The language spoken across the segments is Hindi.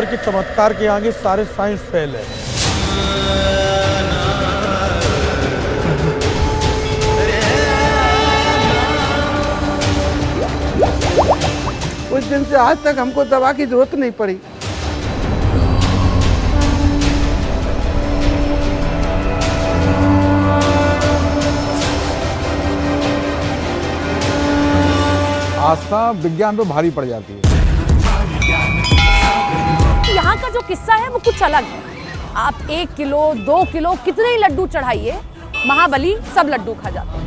ईश्वर के चमत्कार के आगे सारे साइंस फेल है। उस दिन से आज तक हमको दवा की जरूरत नहीं पड़ी। आस्था विज्ञान पे भारी पड़ जाती है। यहाँ का जो किस्सा है वो कुछ अलग है। आप 1 किलो 2 किलो कितने ही लड्डू चढ़ाइए, महाबली सब लड्डू खा जाते हैं।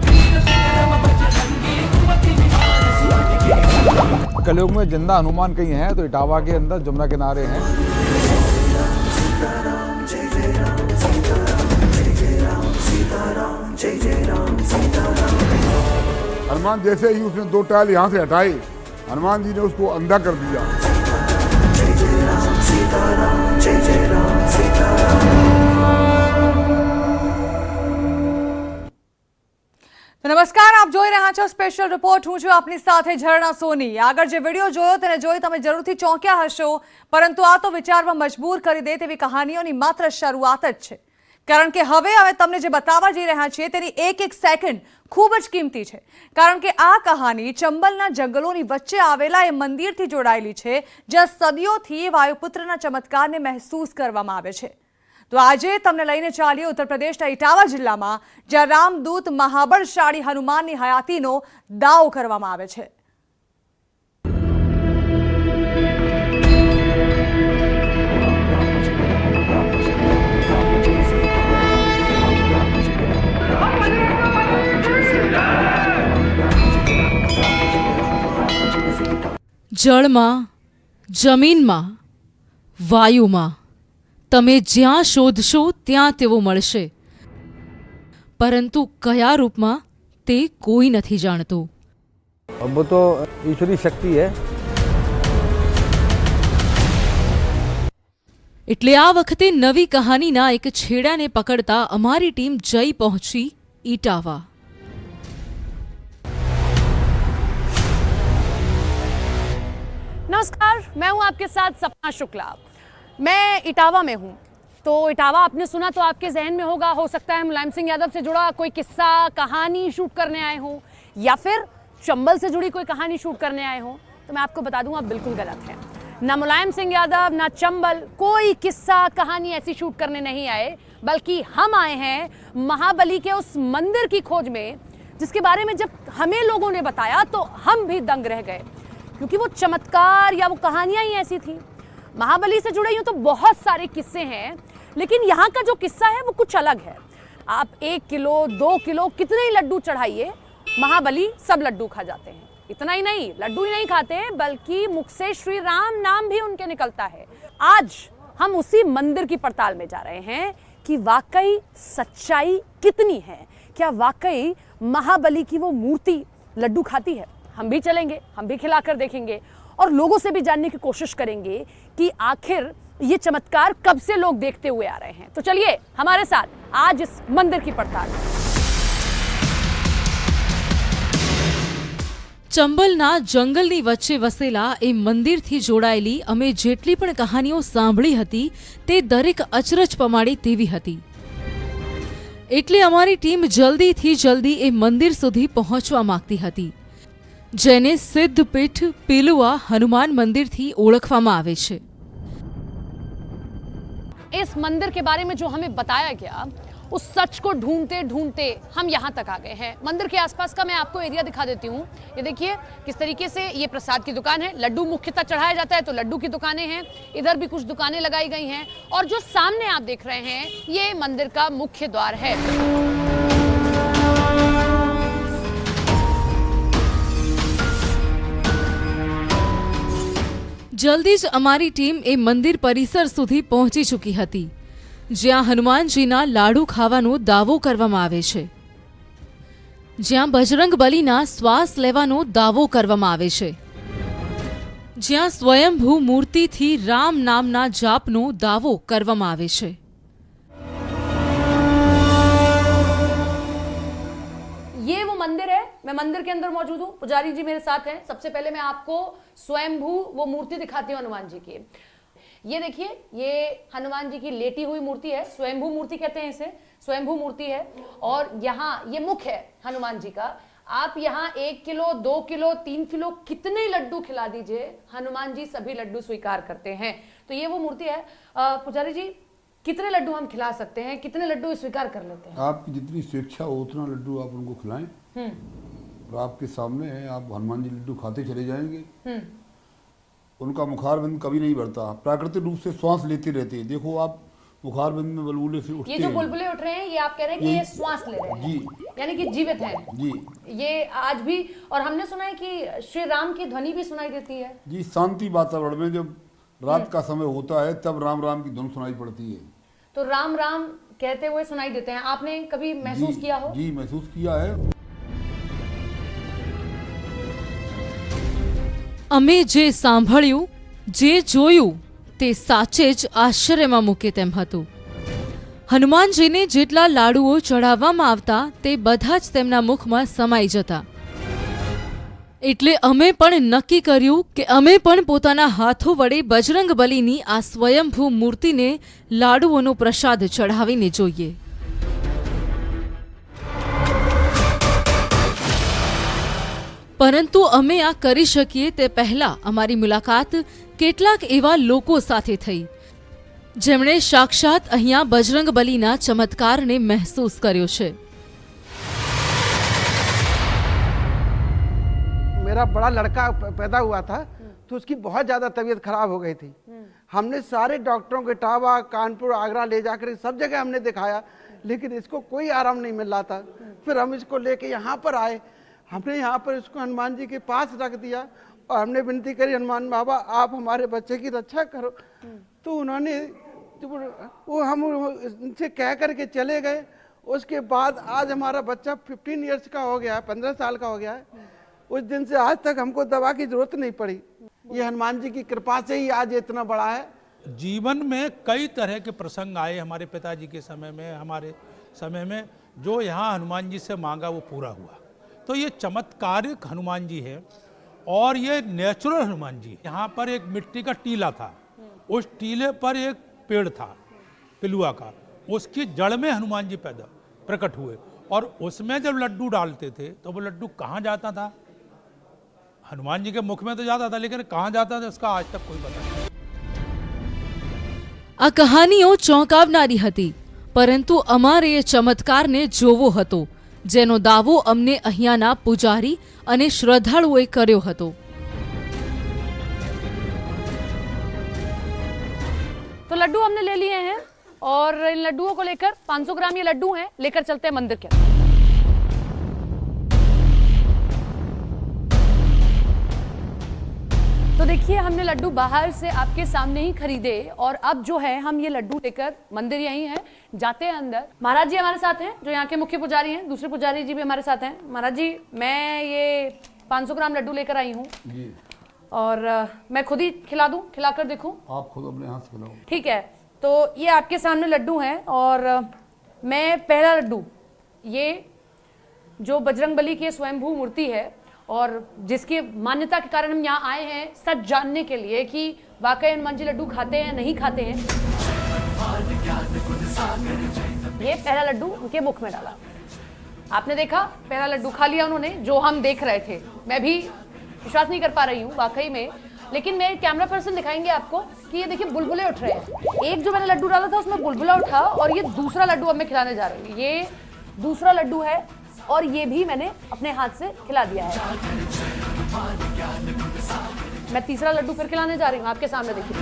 कलयुग में जिंदा हनुमान कहीं है तो इटावा के अंदर जमुना किनारे हैं। हनुमान जैसे ही उसने 2 टाइल यहाँ से हटाए, हनुमान जी ने उसको अंधा कर दिया। તો નમસ્કાર, આપ જોઈ રહ્યા છો સ્પેશિયલ રિપોર્ટ। હું છું આપની સાથે ઝરણા સોની। આગળ જે વિડીયો જોયો તેને જોઈ તમે જરૂરથી ચોંક્યા હશો, પરંતુ આ તો વિચારવા મજબૂર કરી દે તેવી કહાનીઓની માત્ર શરૂઆત જ છે। કારણ કે હવે તમને જે બતાવવા જઈ રહ્યા છીએ તેની એક એક સેકન્ડ ખૂબ જ કિંમતી છે। કારણ કે આ કહાની ચંબલના જંગલોની વચ્ચે આવેલા એ મંદિરથી જોડાયેલી છે, જ્યાં સદીઓથી વાયુપુત્રના ચમત્કારને મહેસૂસ કરવામાં આવે છે। તો આજે તમને લઈને ચાલીએ ઉત્તર પ્રદેશના ઇટાવા જિલ્લામાં, જ્યાં રામદૂત મહાબળશાળી હનુમાનની હયાતીનો દાવો કરવામાં આવે છે। જળમાં, જમીનમાં, વાયુમાં તમે જ્યાં શોધશો ત્યાં તેવો મળશે, પરંતુ કયા રૂપમાં તે કોઈ નથી જાણતું। अब वो तो ईश्वरी शक्ति है। એટલે આ વખતે નવી કહાનીના એક છેડાને પકડતા અમારી ટીમ જઈ પહોંચી ઇટાવા। नमस्कार, मैं हूं आपके साथ सपना शुक्ला। मैं इटावा में हूं। तो इटावा आपने सुना तो आपके जहन में होगा, हो सकता है मुलायम सिंह यादव से जुड़ा कोई किस्सा कहानी शूट करने आए हों, या फिर चंबल से जुड़ी कोई कहानी शूट करने आए हों। तो मैं आपको बता दूं, आप बिल्कुल गलत हैं। ना मुलायम सिंह यादव ना चंबल कोई किस्सा कहानी ऐसी शूट करने नहीं आए, बल्कि हम आए हैं महाबली के उस मंदिर की खोज में, जिसके बारे में जब हमें लोगों ने बताया तो हम भी दंग रह गए, क्योंकि वो चमत्कार या वो कहानियां ही ऐसी थी। महाबली से जुड़े यूं तो बहुत सारे किस्से हैं, लेकिन यहाँ का जो किस्सा है वो कुछ अलग है। आप 1 किलो 2 किलो कितने ही लड्डू चढ़ाइए, महाबली सब लड्डू खा जाते हैं। इतना ही नहीं, लड्डू ही नहीं खाते, बल्कि मुख से श्री राम नाम भी उनके निकलता है। आज हम उसी मंदिर की पड़ताल में जा रहे हैं कि वाकई सच्चाई कितनी है। क्या वाकई महाबली की वो मूर्ति लड्डू खाती है? हम भी चलेंगे, हम भी खिलाकर देखेंगे और लोगों से भी जानने की कोशिश करेंगे कि आखिर ये चमत्कार कब से लोग देखते हुए आ रहे हैं। तो चलिए हमारे साथ आज इस मंदिर की पड़ताल। ચંબલના જંગલની વચ્ચે વસેલા એ મંદિરથી જોડાયેલી અમે જેટલી પણ કહાનીઓ સાંભળી હતી તે દરેક અચરજ પમાડે તેવી હતી। એટલે અમારી ટીમ જલ્દીથી જલ્દી એ મંદિર સુધી પહોંચવા માંગતી હતી, જેને સિદ્ધપીઠ પીલુઆ હનુમાન મંદિરથી ઓળખવામાં આવે છે। इस मंदिर के बारे में जो हमें बताया गया, उस सच को ढूंढते ढूंढते हम यहाँ तक आ गए हैं। मंदिर के आसपास का मैं आपको एरिया दिखा देती हूँ। ये देखिए किस तरीके से ये प्रसाद की दुकान है। लड्डू मुख्यतः चढ़ाया जाता है तो लड्डू की दुकानें हैं। इधर भी कुछ दुकानें लगाई गई हैं और जो सामने आप देख रहे हैं ये मंदिर का मुख्य द्वार है। જલ્દી જ અમારી ટીમ એ મંદિર પરિસર સુધી પહોંચી ચૂકી હતી, જ્યાં હનુમાનજીના લાડુ ખાવાનો દાવો કરવામાં આવે છે, જ્યાં બજરંગ બલીના શ્વાસ લેવાનો દાવો કરવામાં આવે છે, જ્યાં સ્વયંભૂ મૂર્તિથી રામ નામના જાપનો દાવો કરવામાં આવે છે। ये वो मंदिर है। मैं मंदिर के अंदर मौजूद हूँ, पुजारी जी मेरे साथ हैं। सबसे पहले मैं आपको स्वयंभू वो मूर्ति दिखाती हूँ हनुमान जी की। ये देखिए, ये हनुमान जी की लेटी हुई मूर्ति है, स्वयंभू मूर्ति कहते हैं इसे, स्वयंभू मूर्ति है। और यहाँ ये मुख है हनुमान जी का। आप यहाँ 1 किलो, 2 किलो, 3 किलो कितने लड्डू खिला दीजिए, हनुमान जी सभी लड्डू स्वीकार करते हैं। तो ये वो मूर्ति है। पुजारी जी, कितने लड्डू हम खिला सकते हैं, कितने लड्डू स्वीकार कर लेते हैं? आपकी जितनी स्वेच्छा हो उतना लड्डू आप उनको खिलाएं। और आपके सामने है, आप हनुमान जी लड्डू खाते चले जाएंगे। उनका मुखारबिंद कभी नहीं बढ़ता, प्राकृतिक रूप से श्वास लेते रहते हैं। देखो आप मुखारबिंद में बुलबुले से उठते हैं। ये जो बुलबुले उठ रहे हैं, ये आप कह रहे हैं कि ये श्वास ले रहे हैं जी, यानी कि जीवित हैं जी। ये आज भी। और हमने सुना है कि श्री राम की ध्वनि भी सुनाई देती है जी। शांति वातावरण में जब रात का समय होता है तब राम राम की धुन सुनाई पड़ती है। तो राम राम कहते हुए सुनाई देते हैं। आपने कभी महसूस किया हो? जी, महसूस किया है। અમે જે સાંભળ્યું, જે જોયું તે સાચે જ આશ્ચર્યમાં મૂકે તેમ હતું. હનુમાનજીને જેટલા લાડુઓ ચડાવવામાં આવતા તે બધા જ તેમના મુખમાં સમાઈ જતા. એટલે અમે પણ નક્કી કર્યું કે અમે પણ પોતાના હાથો વડે બજરંગબલીની આ સ્વયંભૂ મૂર્તિને લાડુઓનો પ્રસાદ ચઢાવીને જોઈએ. પરંતુ અમે આ કરી શકીએ તે પહેલા અમારી મુલાકાત કેટલાક એવા લોકો સાથે થઈ જેમણે સાક્ષાત અહીંયા બજરંગબલીના ચમત્કારને મહેસૂસ કર્યો છે. मेरा बड़ा लड़का पैदा हुआ था तो उसकी बहुत ज़्यादा तबीयत खराब हो गई थी। हमने सारे डॉक्टरों के इटावा, कानपुर, आगरा ले जाकर सब जगह हमने दिखाया, लेकिन इसको कोई आराम नहीं मिल रहा था। फिर हम इसको लेके यहाँ पर आए। हमने यहाँ पर इसको हनुमान जी के पास रख दिया और हमने विनती करी, हनुमान बाबा आप हमारे बच्चे की रक्षा करो। तो उन्होंने वो हम उनसे कह करके चले गए। उसके बाद आज हमारा बच्चा 15 ईयर्स का हो गया है, 15 साल का हो गया है। उस दिन से आज तक हमको दवा की जरूरत नहीं पड़ी। ये हनुमान जी की कृपा से ही आज इतना बड़ा है। जीवन में कई तरह के प्रसंग आए हमारे पिताजी के समय में, हमारे समय में, जो यहाँ हनुमान जी से मांगा वो पूरा हुआ। तो ये चमत्कारिक हनुमान जी है और ये नेचुरल हनुमान जी। यहाँ पर एक मिट्टी का टीला था, उस टीले पर एक पेड़ था पिलुआ का, उसकी जड़ में हनुमान जी प्रकट हुए और उसमें जब लड्डू डालते थे तो वो लड्डू कहाँ जाता था? हनुमान जी के मुख में तो जाता था, लेकिन कहाँ जाता था इसका आज तक कोई पता नहीं। આ કહાનીઓ ચોંકાવનારી હતી, પરંતુ અમારે એ ચમત્કારને જોવો હતો જેનો દાવો અમને અહીંયાના પૂજારી અને શ્રદ્ધાળુઓએ કર્યો હતો. तो लड्डू हमने ले लिए हैं और इन लड्डुओं को लेकर 500 ग्राम ये लड्डू हैं, लेकर चलते हैं मंदिर के अंदर। तो देखिए, हमने लड्डू बाहर से आपके सामने ही खरीदे और अब जो है हम ये लड्डू लेकर मंदिर यही है, जाते हैं अंदर। महाराज जी हमारे साथ हैं, जो यहाँ के मुख्य पुजारी हैं, दूसरे पुजारी जी भी हमारे साथ हैं। महाराज जी, मैं ये 500 ग्राम लड्डू लेकर आई हूँ और मैं खुद ही खिला दूं, खिलाकर देखूं? आप खुद अपने हाथ से खिलाओ। ठीक है। तो ये आपके सामने लड्डू हैं और मैं पहला लड्डू, ये जो बजरंगबली की स्वयंभू मूर्ति है और जिसकी मान्यता के कारण हम यहाँ आए हैं सच जानने के लिए कि वाकई हनुमान जी लड्डू खाते हैं नहीं खाते हैं। ये पहला लड्डू उनके मुख में डाला, आपने देखा, पहला लड्डू खा लिया उन्होंने, जो हम देख रहे थे। मैं भी विश्वास नहीं कर पा रही हूँ वाकई में, लेकिन मेरे कैमरा पर्सन दिखाएंगे आपको कि ये देखिए बुलबुले उठ रहे हैं। एक जो मैंने लड्डू डाला था उसमें बुलबुला उठा और ये दूसरा लड्डू अब मैं खिलाने जा रही हूँ। ये दूसरा लड्डू है और ये भी मैंने अपने हाथ से खिला दिया है। मैं तीसरा लड्डू फिर खिलाने जा रही हूँ, आपके सामने देखिए।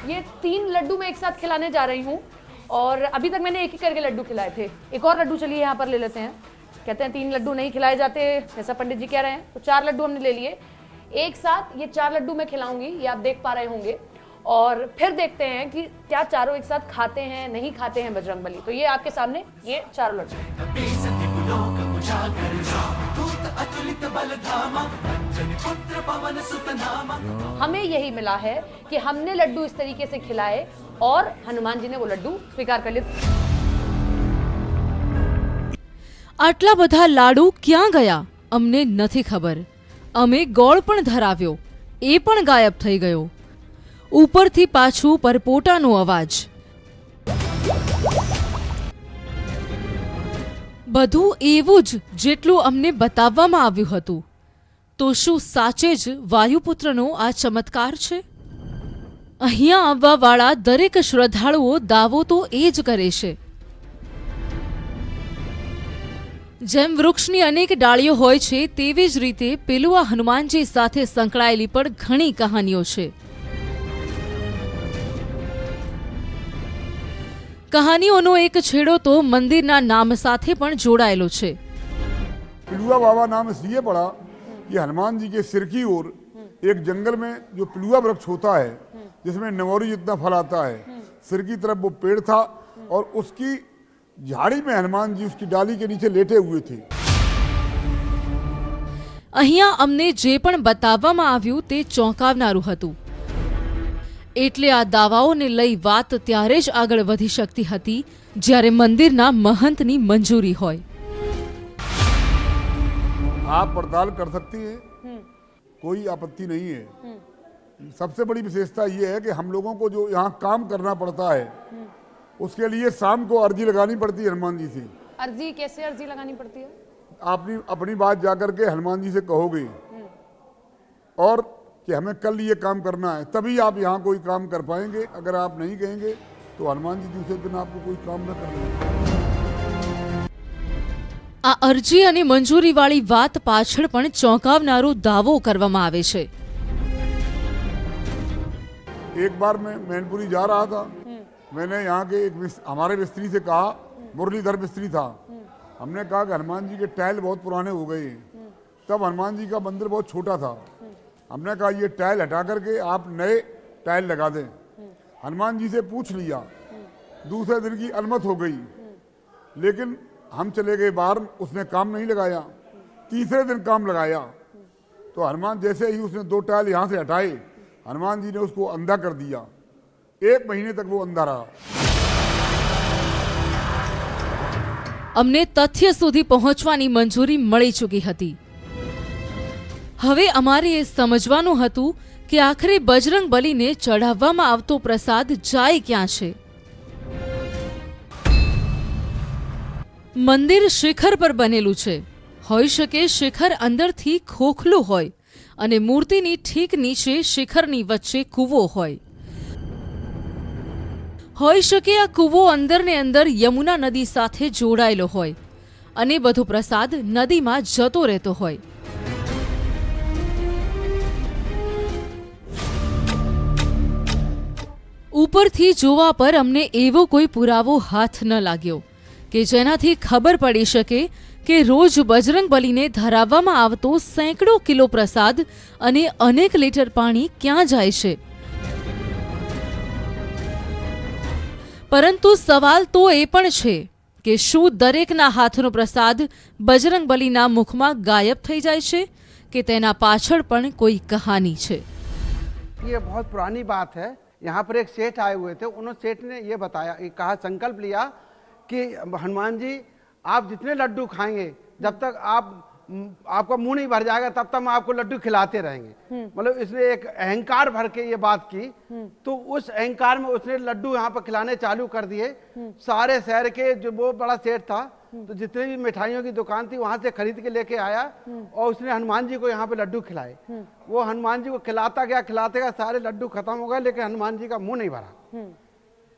ये 3 लड्डू मैं एक साथ खिलाने जा रही हूँ और अभी तक मैंने एक ही करके लड्डू खिलाए थे। एक और लड्डू चलिए यहाँ पर ले लेते हैं। कहते हैं 3 लड्डू नहीं खिलाए जाते, ऐसा पंडित जी कह रहे हैं, तो 4 लड्डू हमने ले लिए। एक साथ ये 4 लड्डू मैं खिलाऊंगी, ये आप देख पा रहे होंगे, और फिर देखते हैं कि क्या चारों एक साथ खाते हैं नहीं खाते हैं बजरंगबली। तो ये आपके सामने ये 4 लड्डू। हमें यही मिला है कि हमने लड्डू इस तरीके से खिलाए और हनुमान जी ने वो लड्डू स्वीकार कर लिए। આટલા બધા લાડુ ક્યાં ગયા અમને નથી ખબર. અમે ગોળ પણ ધરાવ્યો, એ પણ ગાયબ થઈ ગયો. ઉપરથી પાછું પરપોટાનો અવાજ. બધું એવું જ જેટલું અમને બતાવવામાં આવ્યું હતું. તો શું સાચે જ વાયુપુત્રનો આ ચમત્કાર છે? અહીંયા આવવાવાળા દરેક શ્રદ્ધાળુઓ દાવો તો એ જ કરે છે. જેમ વૃક્ષની અનેક ડાળીઓ હોય છે તેવી જ રીતે પેલું આ હનુમાનજી સાથે સંકળાયેલી પણ ઘણી કહાનીઓ છે. કહાનીઓનો એક છેડો તો મંદિરના નામ સાથે પણ જોડાયેલો છે. पिलुआ बाबा नाम इसलिए पड़ा कि हनुमान जी के सिर की ओर एक जंगल में जो पिलुआ वृक्ष होता है जिसमें नवोरी जितना फल आता है, सिर की तरफ वो पेड़ था और उसकी झाड़ी में हनुमान जी उसकी डाली के नीचे लेटे हुए थे. અહીંયા અમને જે પણ બતાવવામાં આવ્યું તે ચોંકાવનારું હતું. એટલે આ દાવાઓને લઈ વાત ત્યારે જ આગળ વધી શકતી હતી જ્યારે મંદિરના મહંતની મંજૂરી હોય. आप पड़ताल कर सकती हैं, कोई आपत्ति नहीं है. सबसे बड़ी विशेषता ये है कि हम लोगों को जो यहाँ काम करना पड़ता है उसके लिए शाम को अर्जी लगानी पड़ती है हनुमान जी से. अर्जी कैसे अर्जी लगानी पड़ती है? आपने अपनी बात जाकर के हनुमान जी से कहोगे और कि हमें कल ये काम करना है, तभी आप यहाँ कोई काम कर पाएंगे. अगर आप नहीं कहेंगे तो हनुमान जी दूसरे दिन आपको कोई काम न कर देंगे. આ અરજી અને મંજૂરીવાળી વાત પાછળ પણ ચોંકાવનારો દાવો કરવામાં આવે છે. एक बार मैं मैनपुरी जा रहा था, मैंने यहाँ के एक हमारे मिस्त्री से कहा, मुरलीधर मिस्त्री था, हमने कहा कि हनुमान जी के टाइल बहुत पुराने हो गए हैं. तब हनुमान जी का मंदिर बहुत छोटा था. हमने कहा ये टाइल हटा करके आप नए टाइल लगा दें. हनुमान जी से पूछ लिया, दूसरे दिन की अलमत हो गई, लेकिन हम चले गए बाहर, उसने काम नहीं लगाया. तीसरे दिन काम लगाया तो हनुमान जैसे ही उसने 2 टाइल यहाँ से हटाए, हनुमान जी ने उसको अंधा कर दिया. 1 महीने तक वो अंधा रहा. અમને તથ્ય સુધી પહોંચવાની મંજૂરી મળી ચૂકી હતી. હવે અમારે એ સમજવાનું હતું કે આખરે બજરંગ બલીને ચઢાવવામાં આવતો પ્રસાદ જાય ક્યાં છે. મંદિર શિખર પર બનેલું છે. હોઈ શકે શિખર અંદરથી ખોખલું હોય અને મૂર્તિની ઠીક નીચે શિખરની વચ્ચે કૂવો હોય. હોઈ શકે આ કૂવો અંદરને અંદર યમુના નદી સાથે જોડાયેલો હોય અને બધો પ્રસાદ નદીમાં જતો રહેતો હોય. ઉપરથી જોવા પર અમને એવો કોઈ પુરાવો હાથ ન લાગ્યો કે જેનાથી ખબર પડી શકે કે રોજ બજરંગ બલીને ધરાવવામાં આવતો સેંકડો કિલો પ્રસાદ અને અનેક લીટર પાણી ક્યાં જાય છે. પરંતુ સવાલ તો એ પણ છે કે શું દરેકના હાથનો પ્રસાદ બજરંગ બલીના મુખમાં ગાયબ થઈ જાય છે કે તેના પાછળ પણ કોઈ કહાની છે. ये बहुत पुरानी बात है. यहाँ पर एक सेठ आए हुए थे, उन्होंने सेठ ने ये बताया, ये कहा, संकल्प लिया कि हनुमान जी आप जितने लड्डू खाएंगे, जब तक आपका मुंह नहीं भर जाएगा तब तक हम आपको लड्डू खिलाते रहेंगे. मतलब इसने एक अहंकार भर के ये बात की. तो उस अहंकार में उसने लड्डू यहाँ पर खिलाने चालू कर दिए. सारे शहर के जो वो बड़ा सेठ था, तो जितने भी मिठाइयों की दुकान थी वहां से खरीद के लेके आया और उसने हनुमान जी को यहाँ पे लड्डू खिलाए. वो हनुमान जी को खिलाता गया, सारे लड्डू खत्म हो गए, लेकिन हनुमान जी का मुंह नहीं भरा.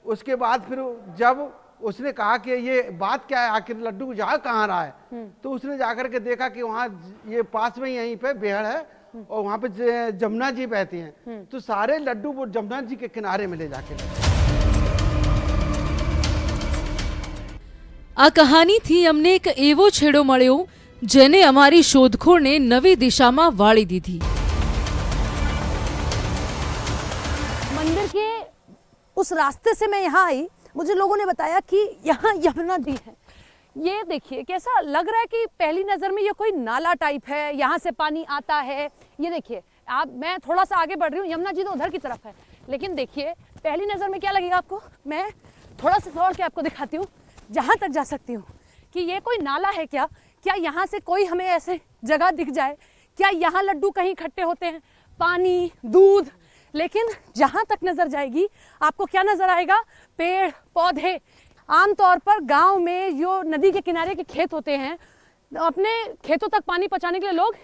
उसके बाद फिर जब उसने कहा कि ये बात क्या है, आखिर लड्डू जा कहाँ रहा है, तो उसने जाकर के देखा कि वहाँ ये पास में यहीं पे बेहड़ है और वहाँ पे जमुना जी बहती हैं. तो सारे लड्डू वो जमुना जी के किनारे में ले जाके આ કહાનીથી અમને એક એવો છેડો મળ્યો જેને અમારી શોધખોળને નવી દિશામાં વાળી દીધી. मंदिर के उस रास्ते से मैं यहाँ आई, मुझे लोगों ने बताया कि यहाँ यमुना जी है. ये देखिए कैसा लग रहा है कि पहली नज़र में ये कोई नाला टाइप है, यहाँ से पानी आता है. ये देखिए आप, मैं थोड़ा सा आगे बढ़ रही हूँ, यमुना जी तो उधर की तरफ है, लेकिन देखिए पहली नज़र में क्या लगेगा आपको, मैं थोड़ा सा दौड़ के आपको दिखाती हूँ, जहाँ तक जा सकती हूँ. कि ये कोई नाला है क्या, क्या यहाँ से कोई हमें ऐसे जगह दिख जाए, क्या यहाँ लड्डू कहीं इकट्ठे होते हैं, पानी, दूध। लेकिन जहाँ तक नजर जाएगी आपको क्या नजर आएगा? पेड़ पौधे। आमतौर पर गांव में जो नदी के किनारे के खेत होते हैं, अपने खेतों तक पानी पहुँचाने के लिए लोग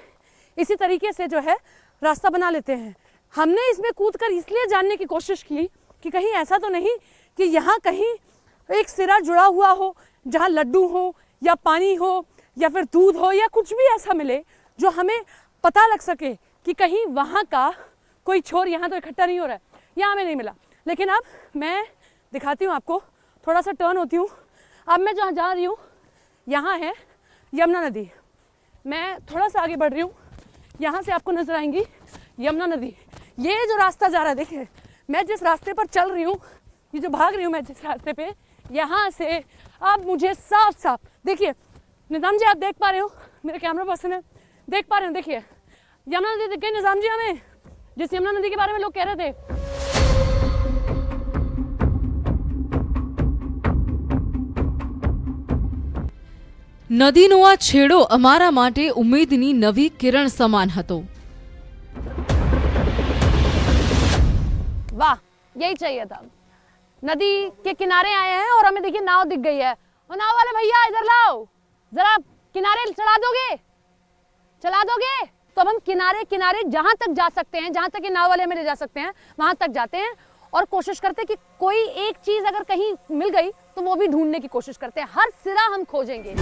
इसी तरीके से जो है रास्ता बना लेते हैं। हमने इसमें कूदकर इसलिए जानने की कोशिश की कि कहीं ऐसा तो नहीं कि यहाँ कहीं एक सिरा जुड़ा हुआ हो जहाँ लड्डू हो या पानी हो या फिर दूध हो या कुछ भी ऐसा मिले जो हमें पता लग सके कि कहीं वहाँ का कोई छोर यहाँ तो इकट्ठा नहीं हो रहा है। यहाँ हमें नहीं मिला। लेकिन अब मैं दिखाती हूँ आपको, थोड़ा सा टर्न होती हूँ। अब मैं जहाँ जा रही हूँ यहाँ है यमुना नदी। मैं थोड़ा सा आगे बढ़ रही हूँ, यहाँ से आपको नजर आएंगी यमुना नदी। ये जो रास्ता जा रहा है, देखिए मैं जिस रास्ते पर चल रही हूँ, ये जो भाग रही हूँ मैं जिस रास्ते पे, यहाँ से अब मुझे साफ साफ देखिए निजाम जी, आप देख पा रहे हो, मेरे कैमरा पर्सन है, देख पा रहे हो, देखिए यमुना नदी दिख गई निजाम जी हमें, जिस यमुना नदी के बारे में लोग कह रहे थे। નદીનો આ છેડો અમારા માટે ઉમેદની નવી કિરણ સમાન હતો। वाह, यही चाहिए था। नदी के किनारे आए हैं और हमें देखिए नाव दिख गई है। और नाव वाले भैया इधर लाओ, जरा किनारे चला दोगे, चला दोगे? तो अब हम किनारे किनारे जहां तक जा सकते हैं, जहां तक ये नाव वाले हमें ले जा सकते हैं, वहां तक जाते हैं और कोशिश करते हैं कि कोई एक चीज अगर कहीं मिल गई तो वो भी ढूंढने की कोशिश करते हैं। हर सिरा हम खोजेंगे।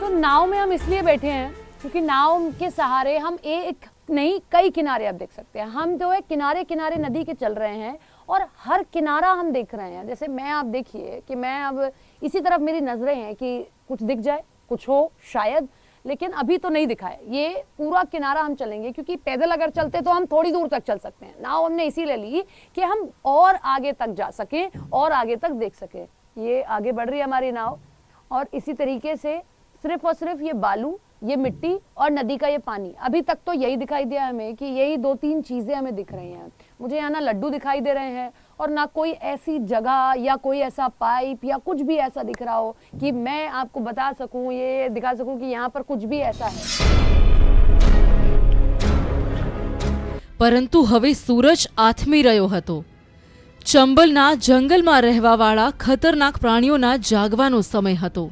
तो नाव में हम इसलिए बैठे हैं क्योंकि नाव के सहारे हम एक नहीं कई किनारे अब देख सकते हैं। हम जो है किनारे किनारे नदी के चल रहे हैं और हर किनारा हम देख रहे हैं। जैसे मैं, आप देखिए कि मैं अब इसी तरफ मेरी नजरें हैं कि कुछ दिख जाए, कुछ हो शायद, लेकिन अभी तो नहीं दिखा है। ये पूरा किनारा हम चलेंगे क्योंकि पैदल अगर चलते तो हम थोड़ी दूर तक चल सकते हैं। नाव हमने इसीलिए ली कि हम और आगे तक जा सकें और आगे तक देख सकें। ये आगे बढ़ रही है हमारी नाव और इसी तरीके से सिर्फ और सिर्फ ये बालू, ये मिट्टी और नदी का ये पानी, अभी तक तो यही दिखाई दिया हमें कि यही दो तीन चीजें हमें दिख रही हैं। मुझे यहाँ ना लड्डू दिखाई दे रहे हैं और ना कोई ऐसी जगह या कोई ऐसा पाइप या कुछ भी ऐसा दिख रहा हो कि मैं आपको बता सकूं, ये दिखा सकूं कि यहाँ पर कुछ भी ऐसा है। પરંતુ હવે સૂરજ આથમી રહ્યો હતો। ચંબલના જંગલમાં રહેવાવાળા ખતરનાક પ્રાણીઓના જાગવાનો સમય હતો,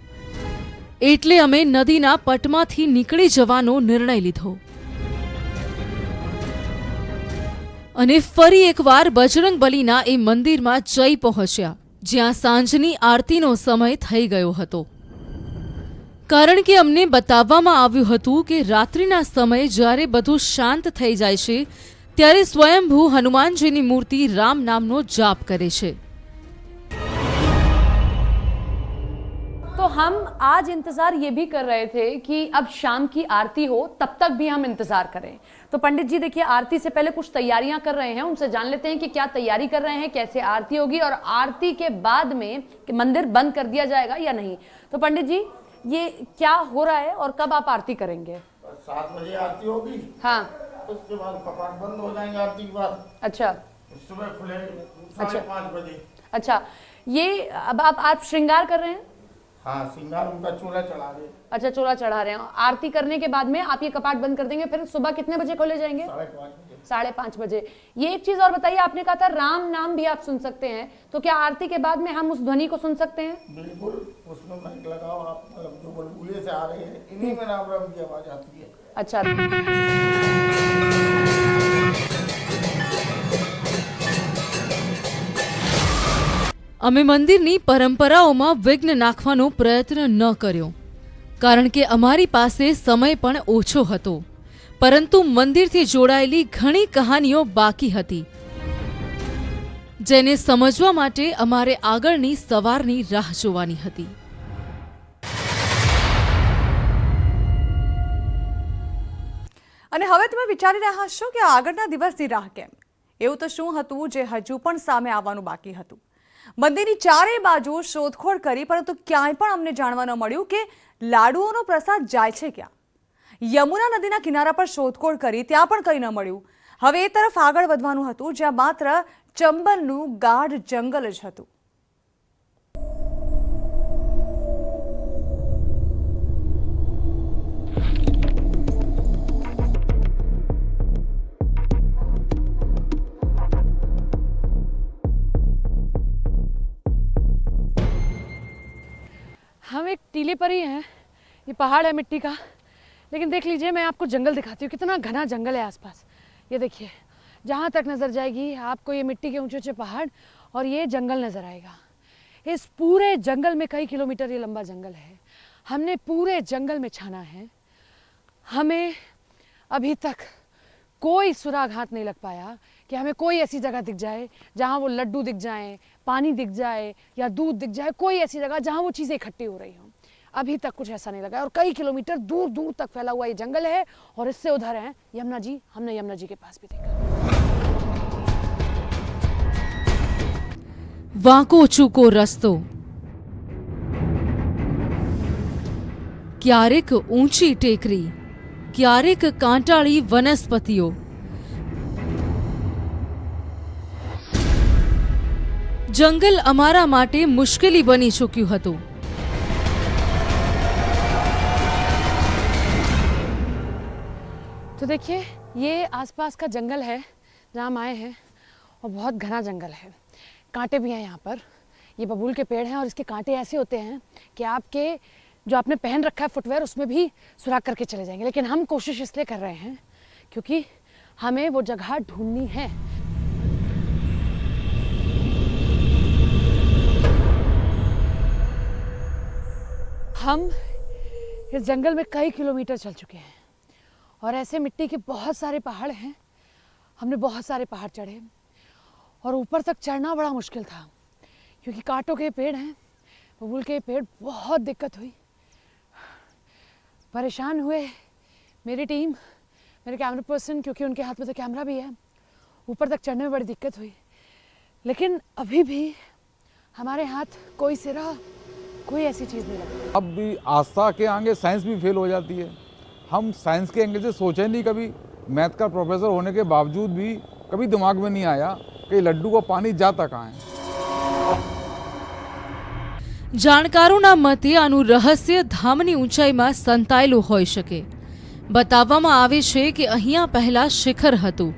એટલે અમે નદીના પટમાંથી નીકળી જવાનો નિર્ણય લીધો અને ફરી એકવાર બજરંગબલીના એ મંદિરમાં જઈ પહોંચ્યા, જ્યાં સાંજની આરતીનો સમય થઈ ગયો હતો। કારણ કે અમને બતાવવામાં આવ્યું હતું કે રાત્રિના સમયે જ્યારે બધું શાંત થઈ જાય છે ત્યારે સ્વયંભૂ હનુમાનજીની મૂર્તિ રામ નામનો જાપ કરે છે। तो हम आज इंतजार ये भी कर रहे थे कि अब शाम की आरती हो, तब तक भी हम इंतजार करें। तो पंडित जी देखिए आरती से पहले कुछ तैयारियां कर रहे हैं, उनसे जान लेते हैं कि क्या तैयारी कर रहे हैं, कैसे आरती होगी और आरती के बाद में मंदिर बंद कर दिया जाएगा या नहीं। तो पंडित जी ये क्या हो रहा है और कब आप आरती करेंगे? 7 बजे आरती होगी। हाँ, उसके बाद कपाट बंद हो जाएंगे आरती के बाद। अच्छा, सुबह खुलेंगे 5:30 बजे। अच्छा, ये अब आप श्रृंगार कर रहे हैं? हाँ, श्रृंगार उनका चूल्हा चढ़ा रहे। अच्छा, चोला चढ़ा रहे हैं। आरती करने के बाद में आप ये कपाट बंद कर देंगे, फिर सुबह कितने बजे खोले जाएंगे? 5:30 बजे। 5:30 बजे। ये एक चीज और बताइए, आपने कहा था राम नाम भी आप सुन सकते हैं, तो क्या आरती के बाद में हम उस ध्वनि को सुन सकते हैं? बिल्कुल, उसमें माइक लगाओ आप, जो बुलबुले से आ रहे हैं इन्हीं में राम राम की आवाज आती है। अच्छा, અમે મંદિરની પરંપરાઓમાં વિઘ્ન નાખવાનો પ્રયત્ન ન કર્યો, કારણ કે અમારી પાસે સમય પણ ઓછો હતો, પરંતુ મંદિરથી જોડાયેલી ઘણી કહાનીઓ બાકી હતી, જેને સમજવા માટે અમારે આગળની સવારની રાહ જોવાની હતી। અને હવે તમે વિચારી રહ્યા હશો કે આગળના દિવસની રાહ કેમ? એવું તો શું હતું જે હજુ પણ સામે આવવાનું બાકી હતું? મંદિરની ચારેય બાજુ શોધખોળ કરી, પરંતુ ક્યાંય પણ અમને જાણવા ન મળ્યું કે લાડુઓનો પ્રસાદ જાય છે ક્યાં। યમુના નદીના કિનારા પર શોધખોળ કરી, ત્યાં પણ કંઈ ન મળ્યું। હવે એ તરફ આગળ વધવાનું હતું જ્યાં માત્ર ચંબલનું ગાઢ જંગલ જ હતું. हम एक टीले पर ही हैं, ये पहाड़ है मिट्टी का, लेकिन देख लीजिए मैं आपको जंगल दिखाती हूँ, कितना घना जंगल है आसपास. ये देखिए, जहाँ तक नज़र जाएगी आपको ये मिट्टी के ऊंचे ऊंचे पहाड़ और ये जंगल नज़र आएगा. इस पूरे जंगल में कई किलोमीटर ये लंबा जंगल है. हमने पूरे जंगल में छाना है, हमें अभी तक कोई सुराग हाथ नहीं लग पाया कि हमें कोई ऐसी जगह दिख जाए जहाँ वो लड्डू दिख जाएं, पानी दिख जाए या दूध दिख जाए, कोई ऐसी जगह जहाँ वो चीज़ें इकट्ठी हो रही हों. अभी तक कुछ ऐसा नहीं लगा. और कई किलोमीटर दूर दूर तक फैला हुआ ये जंगल है. और इससे उधर है यमुना जी, हमने यमुना जी के पास भी देखा. વાંકો ચૂકો રસ્તો, ક્યારેક ઊંચી ટેકરી, ક્યારેક કાંટાળી વનસ્પતિઓ. જંગલ અમારા માટે મુશ્કેલી બની ચૂક્યું હતું. तो देखिए ये आसपास का जंगल है जहाँ हम आए हैं और बहुत घना जंगल है. कांटे भी हैं यहाँ पर. ये बबूल के पेड़ हैं और इसके कांटे ऐसे होते हैं कि आपके जो आपने पहन रखा है फुटवेयर उसमें भी सुराख करके चले जाएंगे. लेकिन हम कोशिश इसलिए कर रहे हैं क्योंकि हमें वो जगह ढूंढनी है. हम इस जंगल में कई किलोमीटर चल चुके हैं और ऐसे मिट्टी के बहुत सारे पहाड़ हैं. हमने बहुत सारे पहाड़ चढ़े और ऊपर तक चढ़ना बड़ा मुश्किल था क्योंकि कांटों के पेड़ हैं, बबूल के पेड़. बहुत दिक्कत हुई, परेशान हुए मेरी टीम, मेरे कैमरा पर्सन, क्योंकि उनके हाथ में तो कैमरा भी है. ऊपर तक चढ़ने में बड़ी दिक्कत हुई, लेकिन अभी भी हमारे हाथ कोई सिरा, कोई ऐसी चीज़ नहीं लगी. अब भी आस्था के आगे साइंस भी फेल हो जाती है. हम साइंस के एंगल से सोचे नहीं कभी. मैथ का प्रोफेसर होने के बावजूद भी कभी दिमाग में नहीं आया कि लड्डू को पानी जाता कहाँ है. જાણકારોના મતે આનું રહસ્ય ધામની ઊંચાઈમાં સંતાયેલું હોઈ શકે. બતાવવામાં આવે છે કે અહીંયા પહેલા શિખર હતું.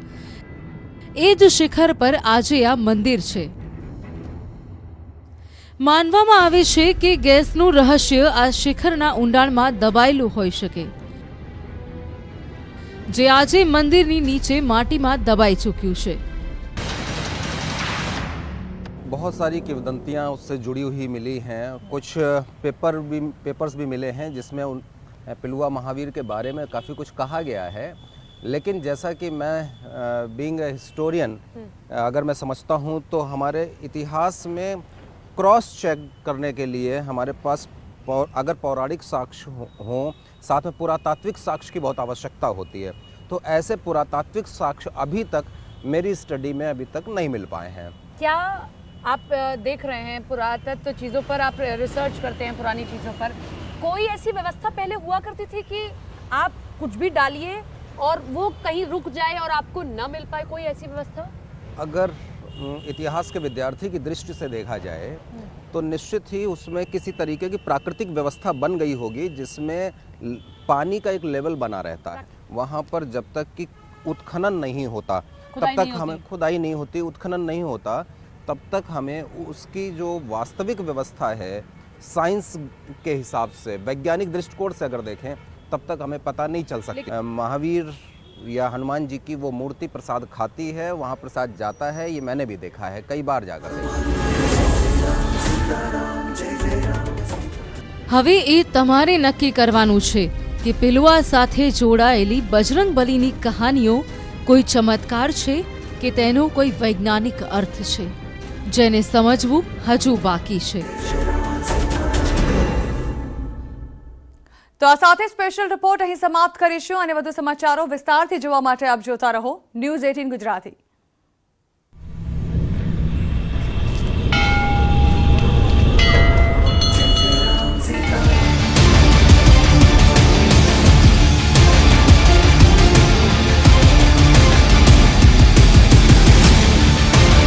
એ જ શિખર પર આજે આ મંદિર છે. માનવામાં આવે છે કે ગેસનું રહસ્ય આ શિખરના ઊંડાણમાં દબાયેલું હોઈ શકે, જે આજે મંદિરની નીચે માટીમાં દબાઈ ચૂક્યું છે. बहुत सारी किंवदंतियाँ उससे जुड़ी हुई मिली हैं. कुछ पेपर्स भी मिले हैं जिसमें पिलुआ महावीर के बारे में काफ़ी कुछ कहा गया है. लेकिन जैसा कि मैं बीइंग ए हिस्टोरियन अगर मैं समझता हूँ तो हमारे इतिहास में क्रॉस चेक करने के लिए हमारे पास अगर पौराणिक साक्ष्य हों, साथ में पुरातात्विक साक्ष्य की बहुत आवश्यकता होती है. तो ऐसे पुरातात्विक साक्ष्य अभी तक मेरी स्टडी में अभी तक नहीं मिल पाए हैं. क्या आप देख रहे हैं पुरातत्व चीज़ों पर, आप रिसर्च करते हैं पुरानी चीज़ों पर, कोई ऐसी व्यवस्था पहले हुआ करती थी कि आप कुछ भी डालिए और वो कहीं रुक जाए और आपको न मिल पाए, कोई ऐसी व्यवस्था? अगर इतिहास के विद्यार्थी की दृष्टि से देखा जाए तो निश्चित ही उसमें किसी तरीके की प्राकृतिक व्यवस्था बन गई होगी जिसमें पानी का एक लेवल बना रहता है. वहाँ पर जब तक कि उत्खनन नहीं होता तब तक हमें खुदाई नहीं होती, उत्खनन नहीं होता तब तक हमें उसकी जो वास्तविक व्यवस्था है साइंस के हिसाब से, वैज्ञानिक दृष्टिकोण से अगर देखें तब तक हमें पता नहीं चल सकता. महावीर या हनुमान जी की वो मूर्ति प्रसाद खाती है, वहाँ प्रसाद जाता है, ये मैंने भी देखा है कई बार जाकर. હવે એ તમારે નક્કી કરવાનું છે કે પિલવા સાથે જોડાયેલી બજરંગબલીની કહાનીઓ કોઈ ચમત્કાર છે કે તેનો કોઈ વૈજ્ઞાનિક અર્થ છે, જેને સમજવું હજુ બાકી છે. તો આ સાથે સ્પેશિયલ રિપોર્ટ અહીં સમાપ્ત કરીશું અને વધુ સમાચારો વિસ્તારથી જોવા માટે આપ જોતા રહો ન્યૂઝ 18 ગુજરાતી.